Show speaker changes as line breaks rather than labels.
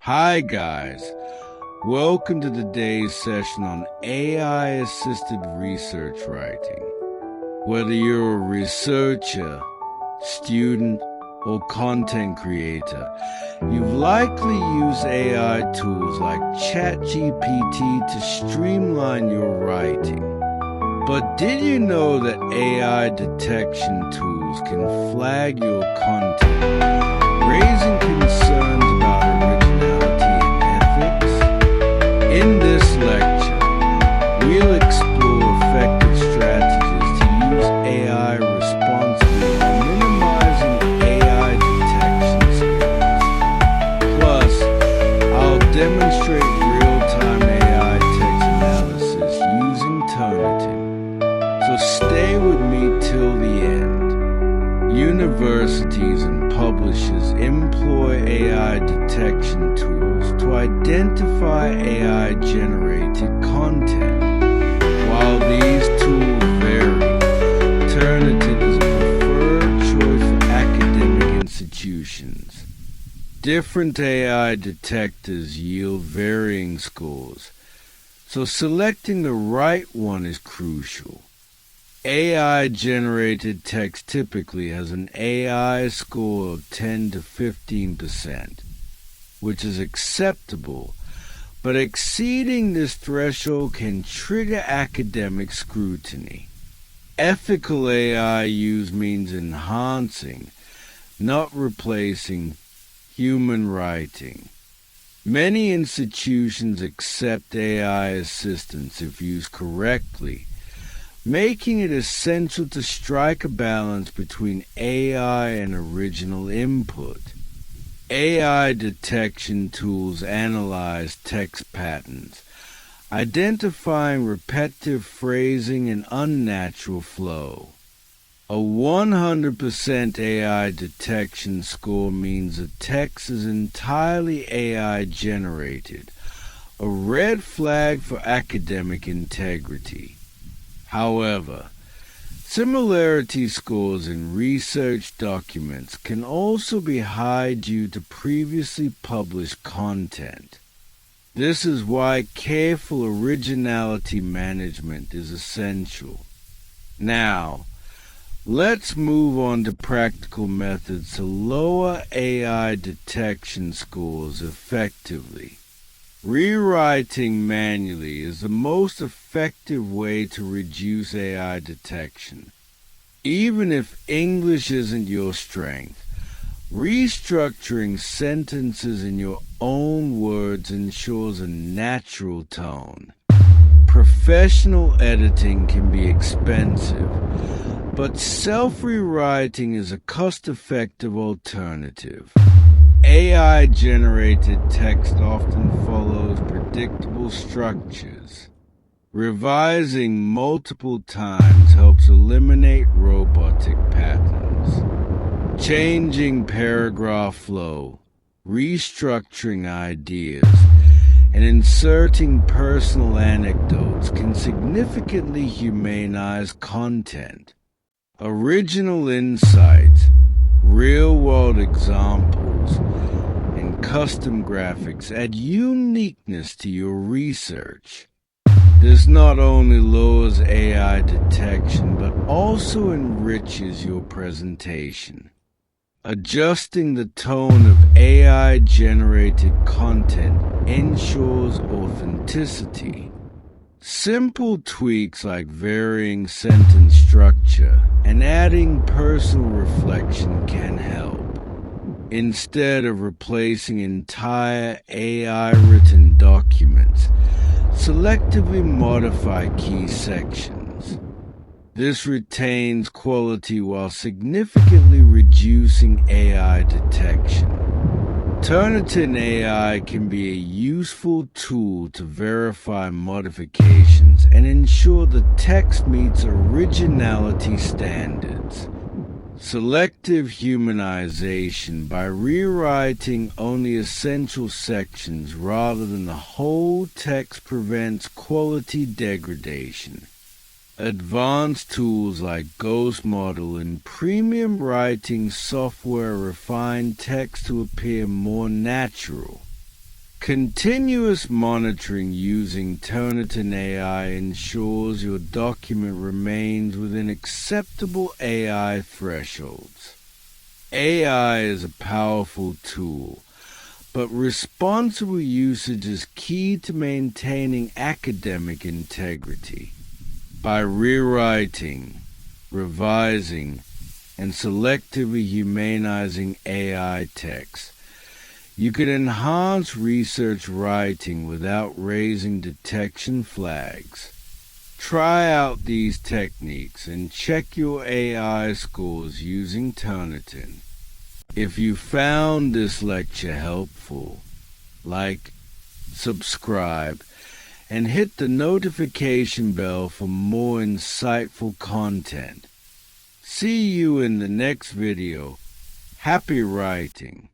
Hi guys, welcome to today's session on AI-assisted research writing. Whether you're a researcher, student, or content creator, you've likely used AI tools like ChatGPT to streamline your writing. But did you know that AI detection tools can flag your content, raising concerns about originality and ethics? In this lecture, we'll explore effective strategies to use AI responsibly while minimizing AI detection skills. Plus, I'll demonstrate real-time AI text analysis using Turnitin. So stay with me till the end. Universities and publishers employ AI detection tools to identify AI-generated content. While these tools vary, Turnitin is a preferred choice for academic institutions. Different AI detectors yield varying scores, so selecting the right one is crucial. AI-generated text typically has an AI score of 10 to 15%, which is acceptable, but exceeding this threshold can trigger academic scrutiny. Ethical AI use means enhancing, not replacing, human writing. Many institutions accept AI assistance if used correctly, making it essential to strike a balance between AI and original input. AI detection tools analyze text patterns, identifying repetitive phrasing and unnatural flow. A 100% AI detection score means the text is entirely AI generated, a red flag for academic integrity. However, similarity scores in research documents can also be high due to previously published content. This is why careful originality management is essential. Now, let's move on to practical methods to lower AI detection scores effectively. Rewriting manually is the most effective way to reduce AI detection. Even if English isn't your strength, restructuring sentences in your own words ensures a natural tone. Professional editing can be expensive, but self-rewriting is a cost-effective alternative. AI-generated text often follows predictable structures. Revising multiple times helps eliminate robotic patterns. Changing paragraph flow, restructuring ideas, and inserting personal anecdotes can significantly humanize content. Original insights, real-world examples, and custom graphics add uniqueness to your research. This not only lowers AI detection, but also enriches your presentation. Adjusting the tone of AI-generated content ensures authenticity. Simple tweaks like varying sentence structure and adding personal reflection can help. Instead of replacing entire AI-written documents, selectively modify key sections. This retains quality while significantly reducing AI detection. Turnitin AI can be a useful tool to verify modifications and ensure the text meets originality standards. Selective humanization by rewriting only essential sections rather than the whole text prevents quality degradation. Advanced tools like Ghost Model and premium writing software refine text to appear more natural. Continuous monitoring using Turnitin AI ensures your document remains within acceptable AI thresholds. AI is a powerful tool, but responsible usage is key to maintaining academic integrity. By rewriting, revising, and selectively humanizing AI text, you can enhance research writing without raising detection flags. Try out these techniques and check your AI scores using Turnitin. If you found this lecture helpful, like, subscribe, and hit the notification bell for more insightful content. See you in the next video. Happy writing!